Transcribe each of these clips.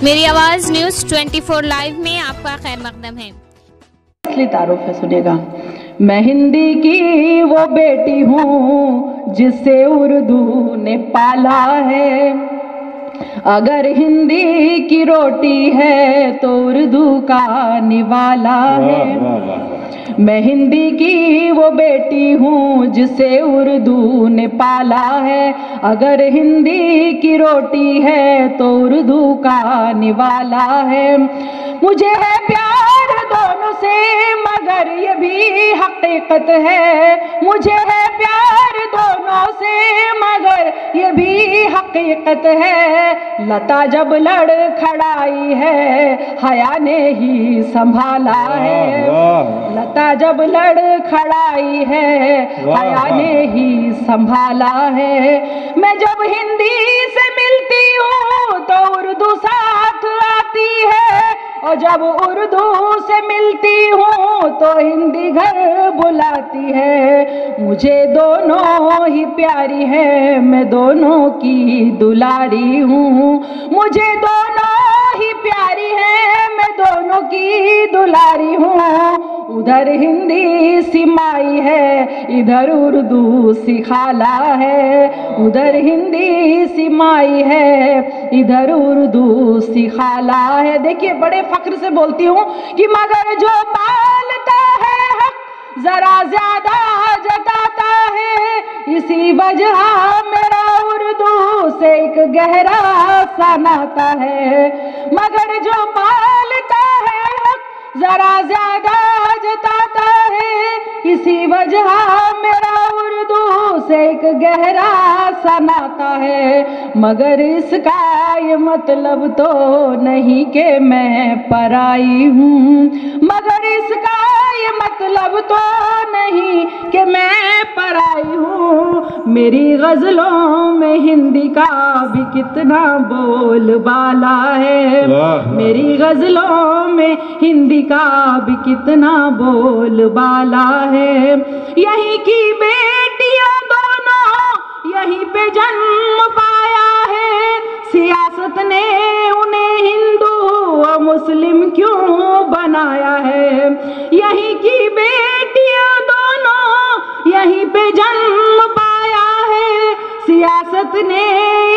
मेरी आवाज़ news 24 live में आपका खैर मकदम है। असली तारुफ है, सुनिएगा। मैं हिंदी की वो बेटी हूँ जिसे उर्दू ने पाला है। अगर हिंदी की रोटी है तो उर्दू का निवाला है। मैं हिंदी की वो बेटी हूँ जिसे उर्दू ने पाला है। अगर हिंदी की रोटी है तो उर्दू का निवाला है। मुझे है प्यार दोनों से मगर ये भी हकीकत है। मुझे है प्यार दोनों से मगर ये भी हकीकत है। लता जब लड़खड़ाई है हया ने ही संभाला है। लता जब लड़खड़ाई है हया ने ही संभाला है। मैं जब हिंदी से मिलती हूँ तो उर्दू साथ आती है और जब उर्दू से मिलती हूँ तो हिंदी घर बुलाती है। मुझे दोनों ही प्यारी है, मैं दोनों की दुलारी हूँ। मुझे दोनों ही प्यारी है, मैं दोनों की दुलारी हूँ। उधर हिंदी सिमाई है, इधर उर्दू सिखाला है। उधर हिंदी सिमाई है, इधर उर्दू सिखाला है। देखिए बड़े फख्र से बोलती हूँ कि मगर जो पालता है हक जरा ज्यादा जताता है। इसी वजह मेरा उर्दू से एक गहरा सा नाता है। मगर जो पालता है हक जरा ज्यादा जताता है। इसी वजह मेरा उर्दू से एक गहरा सा नाता है। मगर इसका ये मतलब तो नहीं कि मैं पराई हूँ। मगर इसका ये मतलब तो नहीं कि मैं पराई हूँ। मेरी गजलों में हिंदी का भी कितना बोलबाला है। मेरी गजलों में हिंदी का भी कितना बोलबाला है। यहीं की बेटियां दोनों यहीं पे जन्म पाया है। सियासत ने उन्हें हिंदू और मुस्लिम क्यों बनाया है। यहीं की बेटियां दोनों यहीं पे जन्म पाया है। सियासत ने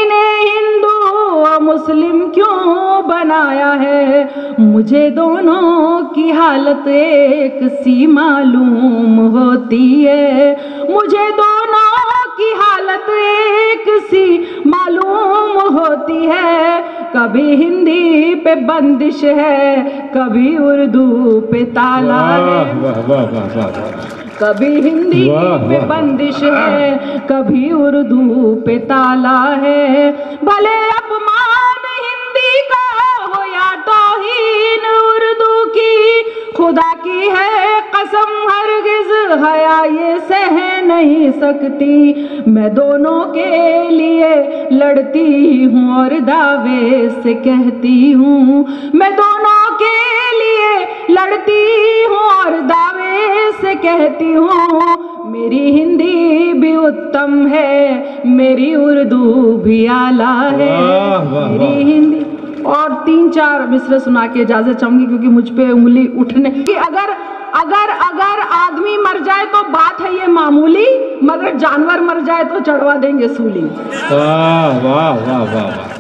इन्हें हिंदू और मुस्लिम क्यों बनाया है। मुझे दोनों की हालत एक सी मालूम होती है। मुझे दोनों की हालत एक सी मालूम होती है। कभी हिंदी पे बंदिश है, कभी उर्दू पे ताला है। कभी हिंदी पे बंदिश है, कभी उर्दू पे ताला है। भले अपमान हिंदी का हो या तौहीन उर्दू की, खुदा की है कसम हरगिज हया ये सह नहीं सकती। मैं दोनों के लिए लड़ती हूँ और दावे से कहती हूँ। मैं दोनों के लिए लड़ती हूँ और दावे से कहती हूँ। मेरी हिंदी भी उत्तम है, मेरी उर्दू भी आला है। मेरी हिंदी और 3-4 मिसरे सुना के इजाजत चाहूंगी क्योंकि मुझ पे उंगली उठने की। अगर आदमी मर जाए तो बात है ये मामूली, मगर जानवर मर जाए तो चढ़वा देंगे सूली। वाह वाह वाह वाह।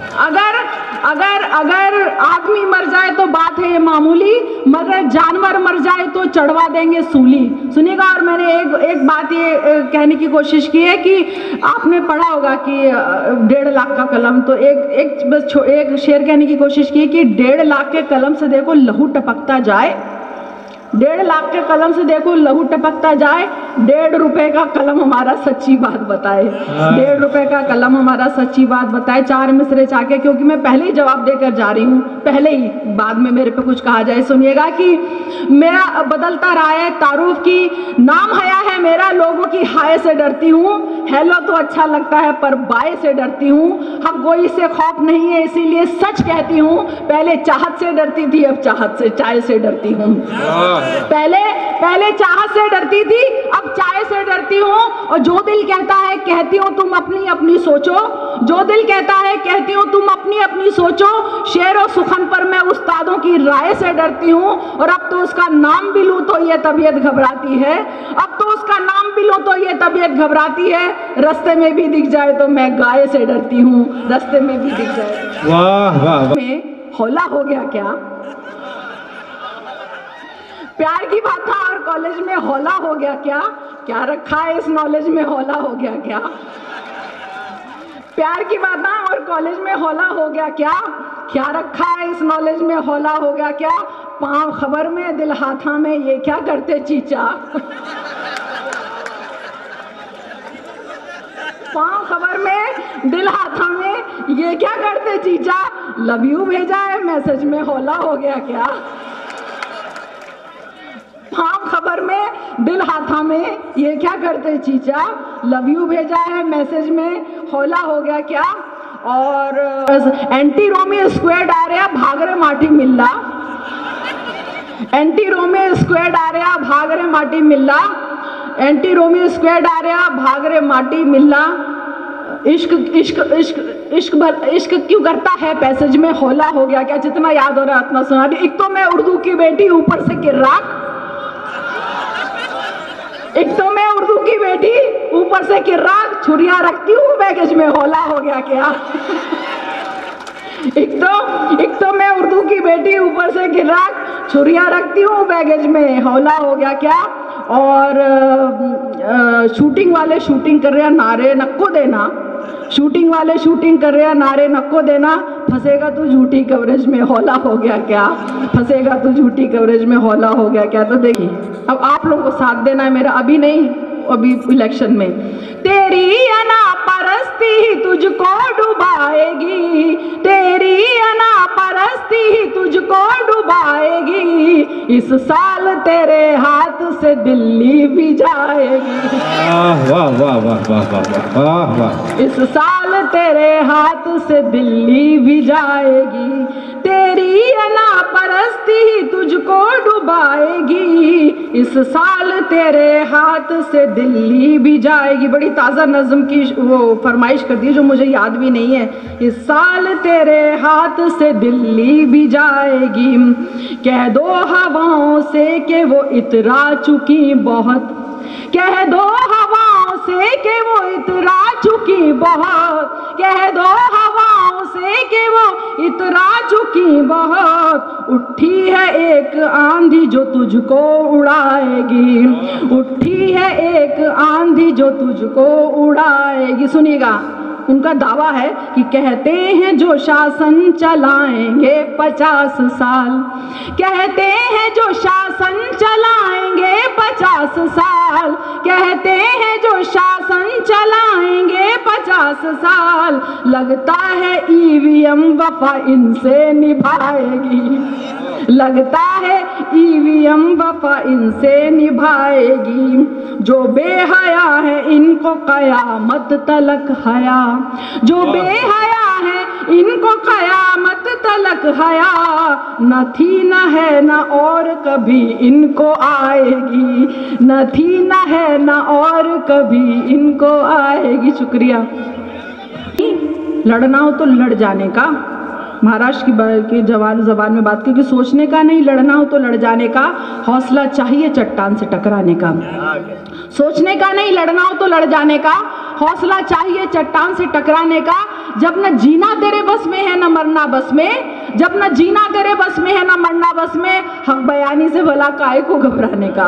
अगर आदमी मर जाए तो बात है ये मामूली, मगर जानवर मर जाए तो चढ़वा देंगे सूली। सुनिएगा। और मैंने एक बात ये कहने की कोशिश की है कि आपने पढ़ा होगा कि 1.5 लाख का कलम, तो एक शेर कहने की कोशिश की कि 1.5 लाख के कलम से देखो लहू टपकता जाए। 1.5 लाख के कलम से देखो लहू टपकता जाए। 1.5 रुपए का कलम हमारा सच्ची बात बताए। 1.5 रुपए का कलम हमारा सच्ची बात बताए। 4 मिसरे चाके, क्योंकि मैं पहले ही जवाब देकर जा रही हूँ, पहले ही, बाद में मेरे पे कुछ कहा जाए। सुनिएगा कि मेरा बदलता रहा है तारुफ की नाम हया है मेरा। लोगों की हाय से डरती हूँ। हेलो तो अच्छा लगता है पर बाय से डरती हूँ। हक गोई से खौफ नहीं है इसीलिए सच कहती हूँ। पहले चाहत से डरती थी, अब चाहत से चाय से डरती हूँ। पहले चाहत से डरती थी, अब चाय से डरती हूँ, और जो दिल कहता है कहती हूँ तुम अपनी अपनी सोचो, जो दिल कहता है कहती हूँ तुम अपनी अपनी सोचो। शेर और सुखन पर मैं उस्तादों की राय से डरती हूँ, और अब तो उसका नाम भी लूँ तो ये तबीयत घबराती है, अब तो उसका नाम भी लूँ तो ये तबीयत घबराती है। रास्ते में भी दिख जाए तो मैं गाय से डरती हूँ, रास्ते में भी दिख जाए। वाह वाह में हौला हो गया क्या? प्यार की बात था और कॉलेज में हौला हो गया क्या? क्या रखा है इस नॉलेज में हौला हो गया क्या? प्यार की बात था और कॉलेज में हौला हो गया क्या? क्या रखा है इस नॉलेज में हौला हो गया क्या? पाँव खबर में दिल हाथा में ये क्या करते चीचा? पाँव खबर में दिल हाथा में ये क्या करते चीचा? लव यू भेजा है मैसेज में हौला हो गया क्या? पाँव खबर में दिल हाथा में ये क्या करते चीचा? लव यू भेजा है मैसेज में हौला हो गया क्या? और एंटी रोमी स्क्वायर डायरिया भाग रे माटी मिल्ला, एंटी रोमी स्क्वायर डायरिया भाग रे माटी मिल्ला, एंटी रोमी स्क्वायर डायरिया भाग रे माटी मिल्ला। इश्क इश्क इश्क इश्क इश्क क्यों करता है पैसेज में हौला हो गया क्या? जितना याद हो रहा है उतना सुना दी। एक तो मैं उर्दू की बेटी ऊपर से किर्राक, एक तो मैं उर्दू की बेटी ऊपर से किर्राक, छुरियां रखती हूँ बैगेज में हौला हो गया क्या? एक तो मैं उर्दू की बेटी ऊपर से किर्राक, छुरियां रखती हूँ बैगेज में हौला हो गया क्या? और शूटिंग वाले शूटिंग कर रहे हैं नारे नक्को देना, शूटिंग वाले शूटिंग कर रहे हैं नारे नक्को देना। फंसेगा तू झूठी कवरेज में हौला हो गया क्या? फंसेगा तू झूठी कवरेज में हौला हो गया क्या? तो देखिए अब आप लोगों को साथ देना है मेरा, अभी नहीं अभी इलेक्शन में। तेरी अनापरस्ती ही तुझको डुबाएगी, तेरी अनापरस्ती ही तुझको डुबाएगी, इस साल तेरे हाथ से दिल्ली भी जाएगी। वाह वाह वाह वाह वाह वाह वाह। इस साल तेरे हाथ से दिल्ली भी जाएगी, तेरी अनापरस्ती ही तुझको डुबाएगी, इस साल तेरे हाथ से दिल्ली भी जाएगी। बड़ी ताज़ा नज़्म की वो फरमाइश कर दी जो मुझे याद भी नहीं है। इस साल तेरे हाथ से दिल्ली भी जाएगी, कह दो हवाओं से कि वो इतरा चुकी बहुत, कह दो हवाओं से कि वो इतरा चुकी बहुत, कह दो हवाओं से कि वो इतरा चुकी बहुत। उठी है एक आंधी जो तुझको उड़ाएगी, उठी है एक आंधी जो तुझको उड़ाएगी। सुनिएगा उनका दावा है कि कहते हैं जो शासन चलाएंगे 50 साल, कहते हैं जो शासन चलाएंगे 50 साल, कहते हैं जो शासन चलाएंगे 50 साल, लगता है ईवीएम वफा इनसे निभाएगी, लगता है ईवीएम वफा इनसे निभाएगी। जो बेहया है इनको कयामत तलक हया, जो बेहया है इनको कयामत तलक हया, न थी न है न और कभी इनको आएगी, न थी न है न और कभी इनको आएगी। शुक्रिया। लड़ना हो तो लड़ जाने का, महाराष्ट्र की जबान में बात की कि सोचने का नहीं, लड़ना हो तो लड़ जाने का, हौसला चाहिए चट्टान से टकराने का। सोचने का नहीं, लड़ना हो तो लड़ जाने का, हौसला चाहिए चट्टान से टकराने का। जब न जीना तेरे बस में है न मरना बस में, जब न जीना तेरे बस में है न मरना बस में, हक बयानी से भला काहे को घबराने का,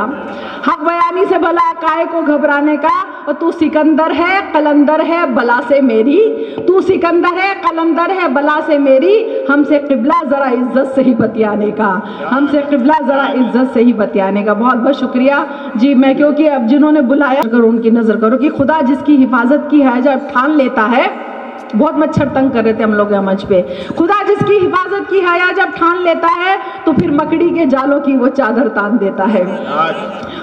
हक बयानी से भला काहे को घबराने का। और तू सिकंदर है कलंदर है बला से मेरी, तू सिकंदर है कलंदर है बला से मेरी, हमसे किबला जरा इज्जत से ही बतियाने का, हमसे किबला जरा इज्जत से ही बतियाने का। बहुत बहुत शुक्रिया जी। मैं क्योंकि अब जिन्होंने बुलाया करो उनकी नजर करो कि खुदा जिसकी हिफाजत की है जब ठान लेता है, बहुत मच्छर तंग कर रहे थे हम लोग यहाँ मंच पे, खुदा जिसकी हिफाजत की हया जब ठान लेता है तो फिर मकड़ी के जालों की वो चादर तान देता है।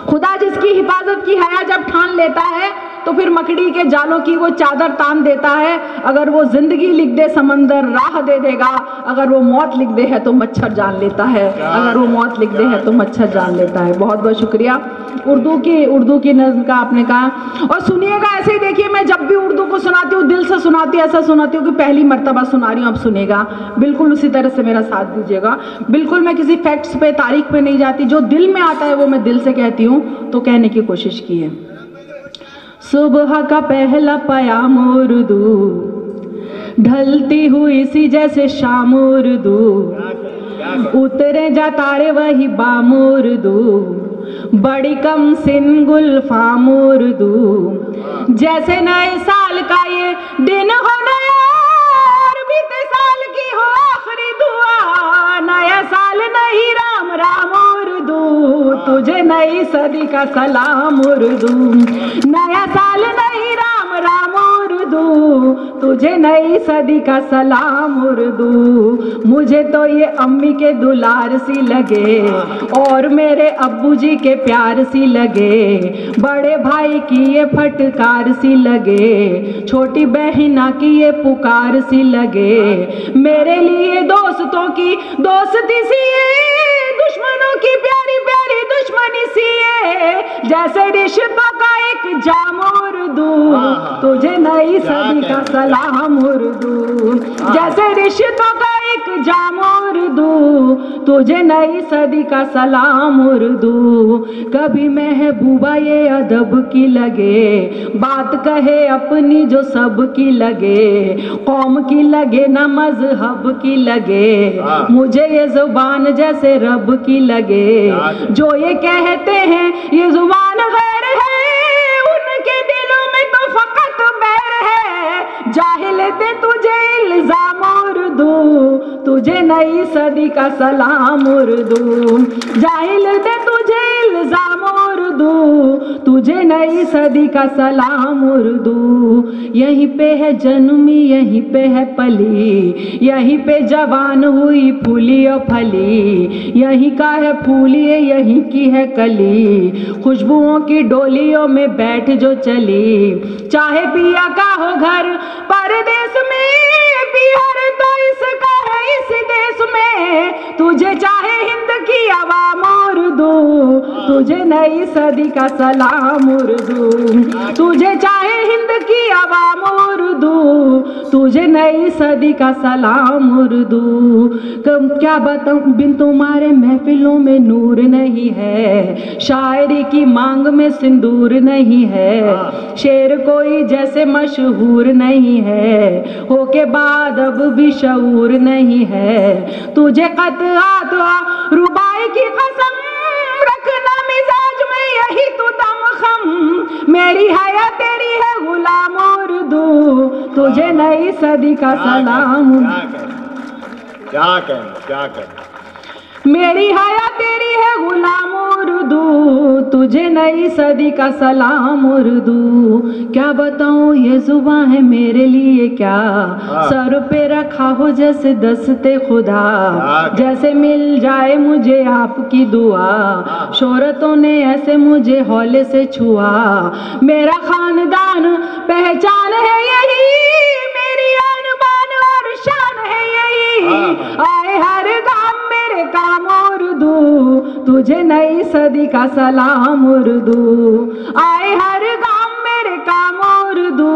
खुदा जिसकी हिफाजत की हया जब ठान लेता है तो फिर मकड़ी के जालों की वो चादर तान देता है। अगर वो जिंदगी लिख दे समंदर राह दे देगा, अगर वो मौत लिख दे है तो मच्छर जान लेता है, अगर वो मौत लिख दे है तो मच्छर जान लेता है। बहुत बहुत शुक्रिया। उर्दू की नज़्म का आपने कहा। और सुनिएगा ऐसे ही, देखिए मैं जब भी उर्दू को सुनाती हूँ दिल से सुनाती हूँ, ऐसा सुनाती हूँ कि पहली मर्तबा सुना रही हूँ। अब सुनेगा, बिल्कुल उसी तरह से मेरा साथ दीजिएगा। बिल्कुल मैं किसी फैक्ट्स पे तारीख पे नहीं जाती, जो दिल में आता है वो मैं दिल से कहती हूँ, तो कहने की कोशिश की है। सुबह का पहला पयाम उर्दू, ढलती हुई सी जैसे शाम उर्दू, उतरे जा तारे वही बाम उर्दू, बड़ी कम सिन गुलफाम उर्दू, जैसे नए साल का ये दिन हो नया और बीते साल की हो आखिरी दुआ, नया साल नहीं राम राम उर्दू, तुझे नई सदी का सलाम उर्दू, नया साल नहीं राम राम उर्दू, तुझे नई सदी का सलाम उर्दू। मुझे तो ये अम्मी के दुलार सी लगे और मेरे अब्बू जी के प्यार सी लगे, बड़े भाई की ये फटकार सी लगे, छोटी बहना की ये पुकार सी लगे, मेरे लिए दोस्तों की दोस्ती सी है, दुश्मनों की प्यारी प्यारी दुश्मनी सी है, जैसे रिश्तों का एक जाम उर्दू, तुझे नई सदी का सलाम उर्दू, जैसे रिश्तों का एक जाम उर्दू, तुझे नई सदी का सलाम उर्दू। कभी महबूबा ये अदब की लगे, बात कहे अपनी जो सब की लगे, कौम की लगे न मजहब की लगे, मुझे ये जुबान जैसे रब की लगे, जो ये कहते हैं ये जुबान गैर है, उनके दिलों में तो फकत बैर है, जाहिल दे तुझे इल्जाम उर्दू, तुझे नई सदी का सलाम उर्दू, जाहिल दे तुझे इल्जाम उर्दू, तुझे नई सदी का सलाम उर्दू। यहीं पे है जन्मी यहीं पे है पली, यहीं पे जवान हुई फूली और फली, यहीं का है फूली यहीं की है कली, खुशबुओं की डोलियों में बैठ जो चली, चाहे पिया का हो घर परदेश में, बिहार तो इसका है इस देश में, तुझे चाहे हिंद की आवाम उर्दू, तुझे नई सदी का सलाम उर्दू, तुझे चाहे हिंद की आवाम उर्दू, तुझे नई सदी का सलाम उर्दू। क्या बताऊं बिन तुम्हारे महफिलों में नूर नहीं है, शायरी की मांग में सिंदूर नहीं है, शेर कोई जैसे मशहूर नहीं है, होके बाद अब भी शऊर नहीं है, तुझे क़त्आत रुबाई की कसम, रखना मिजाज में यही तो दम खम, मेरी हया तेरी है गुलाम उर्दू, तुझे नई सदी का सलाम। क्या कहें मेरी हया तेरी है गुलाम उर्दू, तुझे नई सदी का सलाम उर्दू। क्या बताऊं ये जुबान है मेरे लिए क्या, सर पे रखा हो जैसे दस्ते खुदा, जैसे मिल जाए मुझे आपकी दुआ, शोहरतों ने ऐसे मुझे हौले से छुआ, मेरा खानदान पहचान है यही, मेरी आन बान और शान है यही, आए हर गाम मेरे काम उर्दू, तुझे नई सदी का सलाम उर्दू, आए हर गाम मेरे काम उर्दू,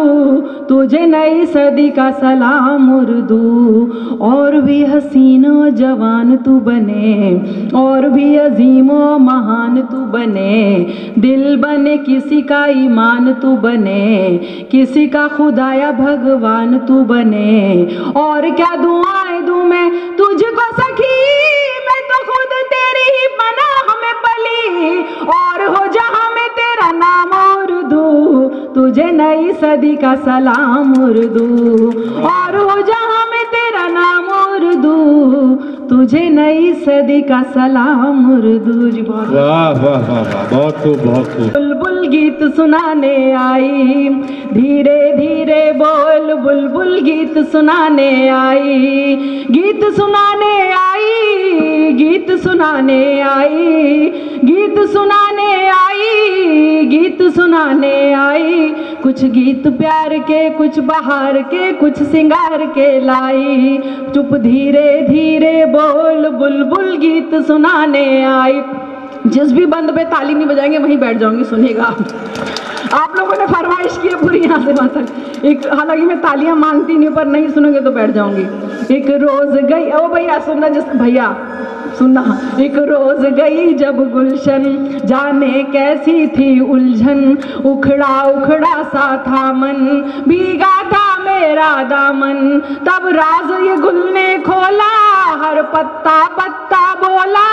तुझे नई सदी का सलाम उर्दू। और भी हसीन और जवान तू बने, और भी अजीम और महान तू बने, दिल बने किसी का ईमान तू बने, किसी का खुदाया भगवान तू बने, और क्या दुआएं दूं मैं तुझको सखी, मैं तो खुद तेरी ही पनाह में पली, और हो जहां में तेरा नाम उर्दू, तुझे नई सदी का सलाम उर्दू, और हो जहां में तेरा नाम उर्दू, तुझे नई सदी का सलाम उर्दू। जी बहुत वाह वाह वाह वाह, बहुत खूब बहुत खूब। बुलबुल गीत सुनाने आई, धीरे धीरे बोल बुलबुल गीत सुनाने आई, गीत सुनाने आई, गीत सुनाने आई, गीत सुनाने आई, गीत सुनाने आई, कुछ गीत प्यार के, कुछ बहार के, कुछ सिंगार के लाई। चुप धीरे धीरे बोल, बुलबुल गीत सुनाने आई। जिस भी बंद पे ताली नहीं बजाएंगे वहीं बैठ जाऊंगी, सुनिएगा। आप लोगों ने फरमाइश की है पूरी यहाँ से वहाँ तक। एक हालांकि मैं तालियां मांगती नहीं, पर नहीं सुनोगे तो बैठ जाऊंगी। एक रोज गई, ओ भैया सुनना, जिस भैया सुनना। एक रोज गई जब गुलशन, जाने कैसी थी उलझन, उखड़ा उखड़ा सा था मन, भीगा था मेरा दामन। तब राज ये गुल ने खोला, हर पत्ता पत्ता बोला,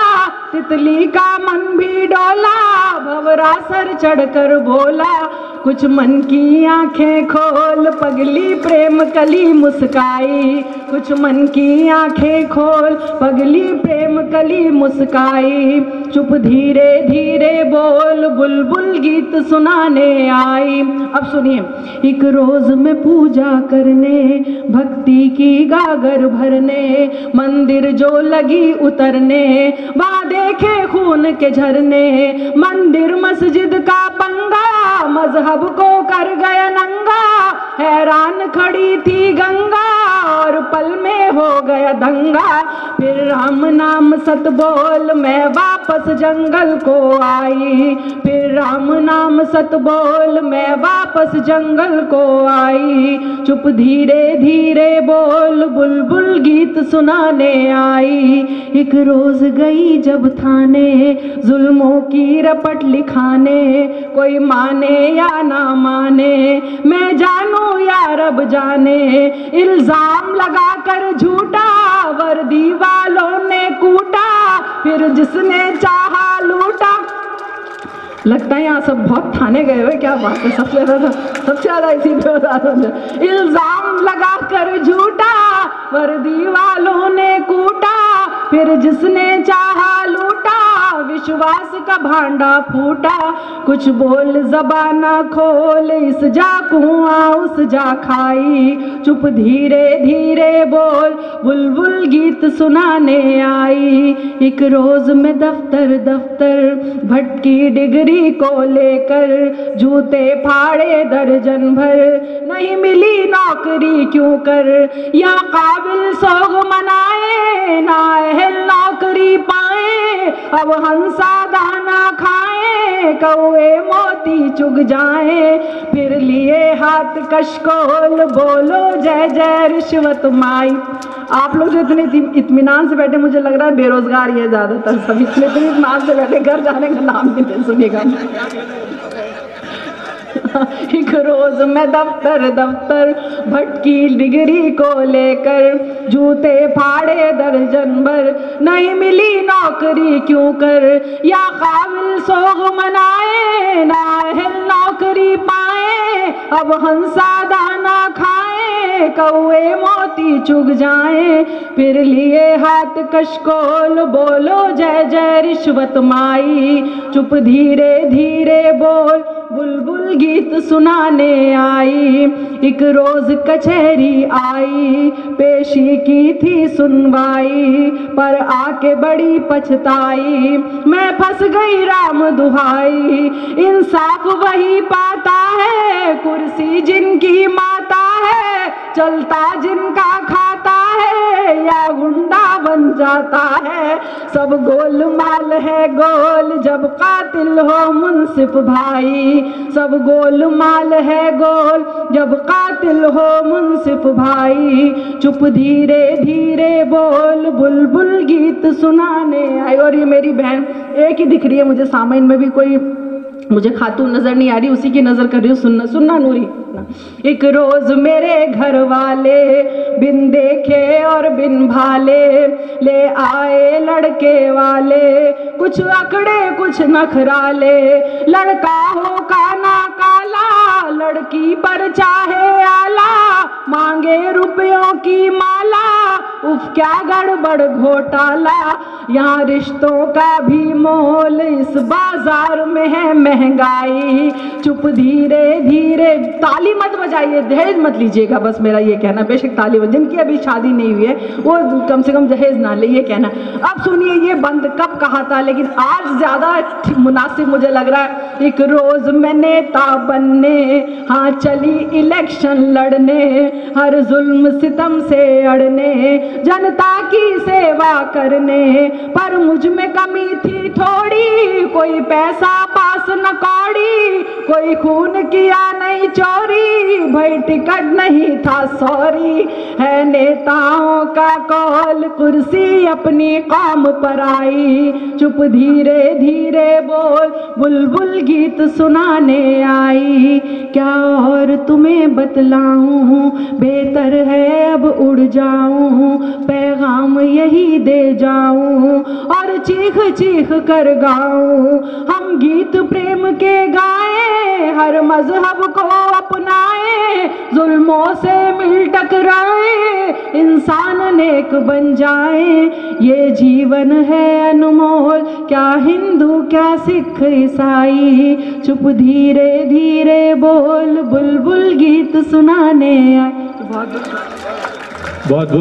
तितली का मन भी डोला, भंवरा सर चढ़कर बोला, कुछ मन की आंखें खोल, पगली प्रेम कली मुस्काई। कुछ मन की आंखें खोल, पगली प्रेम कली मुस्काई। चुप धीरे धीरे बोल, बुलबुल गीत सुनाने आई। अब सुनिए। एक रोज में पूजा करने, भक्ति की गागर भरने, मंदिर जो लगी उतरने, वहाँ देखे खून के झरने, मंदिर मस्जिद का पंगा, मजहब को कर गया नंगा, हैरान खड़ी थी गंगा, और पल में हो गया दंगा। फिर राम नाम सत बोल, मैं वापस जंगल को आई। फिर राम नाम सत बोल, मैं वापस जंगल को आई। चुप धीरे धीरे बोल, बुलबुल गीत सुनाने आई। एक रोज गई जब थाने, जुल्मों की रपट लिखाने, कोई माने या ना माने, मैं जानू या रब जाने, इल्जाम लगा कर झूठा, वर्दी वालों ने कूटा, फिर जिसने चाहा लूटा। लगता है यहाँ सब बहुत थाने गए हुए, क्या बात है। सबसे ज्यादा इसी पे इल्जाम लगा कर झूठा, वर्दी वालों ने कूटा, फिर जिसने चाहा लूटा, विश्वास का भांडा फूटा। कुछ बोल जबाना खोल, इस जा कुआं उस जा खाई। चुप धीरे धीरे बोल, बुलबुल गीत सुनाने आई। एक रोज में दफ्तर भटकी डिग्री को लेकर, जूते फाड़े दर्जन भर, नहीं मिली नौकरी क्यों कर, या काबिल सोग मनाए, नाअहल नौकरी पाए, अब हंसा दाना खाए, कौए मोती चुग जाए, फिर लिए हाथ कशकोल, बोलो जय जय रिश्वत माई। आप लोग जो इतने इत्मीनान से बैठे, मुझे लग रहा है बेरोजगार ही है ज्यादातर, सब इतने इत्मीनान से बैठे, घर जाने का नाम नहीं ले। सुनिएगा। एक रोज मैं दफ्तर भटकी डिग्री को लेकर, जूते फाड़े दर्जन भर, नहीं मिली नौकरी क्यों कर, या काबिल सोग मनाए, नाअहल नौकरी पाए, अब हंसा दाना खाए, कौए मोती चुग जाए, फिर लिए हाथ कशकोल, बोलो जय जय रिश्वत माई। चुप धीरे धीरे बोल, बुलबुल गीत सुनाने आई। एक रोज कचहरी आई, पेशी की थी सुनवाई, पर आके बड़ी पछताई, मैं फंस गई राम दुहाई। इंसाफ वही पाता है, कुर्सी जिनकी माता है, चलता जिनका खाता है, या गुंडा बन जाता है। सब गोलमाल है गोल, जब कातिल हो मुंसिफ भाई, सब गोलमाल है गोल, जब कातिल हो मुंसिफ भाई। चुप धीरे धीरे बोल, बुलबुल गीत सुनाने आई। और ये मेरी बहन एक ही दिख रही है मुझे, सामने में भी कोई मुझे खातून नजर नहीं आ रही, उसी की नजर कर रही हूँ। सुनना सुनना नूरी। एक रोज मेरे घर वाले, बिन देखे और बिन भाले, ले आए लड़के वाले, कुछ अकड़े कुछ नखराले, लड़का हो काना काला, लड़की पर चाहे आला, मांगे रुपयों रिश्तों की माला, उफ क्या गड़बड़ घोटाला। यहाँ रिश्तों का भी मोल, इस बाजार में है महंगाई। चुप धीरे धीरे, ताली मत बजाइए, दहेज मत लीजिएगा, बस मेरा ये कहना। बेशक ताली बजाइए, जिनकी अभी शादी नहीं हुई है वो कम से कम दहेज ना ले, ये कहना। अब सुनिए, ये बंद कब कहा था, लेकिन आज ज्यादा मुनासिब मुझे लग रहा है। एक रोज मैं नेता बनने, हाँ चली इलेक्शन लड़ने, हर जुल्म सितम से अड़ने, जनता की सेवा करने, पर मुझ में कमी थी थोड़ी, कोई पैसा पास न कौड़ी, कोई खून किया नहीं चोरी, भाई टिकट नहीं था सॉरी। है नेताओं का कौल, कुर्सी अपनी कौम पर आई, चुप धीरे धीरे बोल, बुलबुल गीत सुनाने आई। क्या और तुम्हें बतलाऊं, बेहतर है अब उड़ जाऊं, पैगाम यही दे जाऊं और चीख चीख कर गाऊं। हम गीत प्रेम के गाएं, हर मजहब को अपनाएं, जुल्मों से मिल टकराएं, इंसान नेक बन जाएं। ये जीवन है अनमोल, क्या हिंदू क्या सिख ईसाई, चुप धीरे धीरे बोल, बुलबुल गीत सुनाने आए। बहुत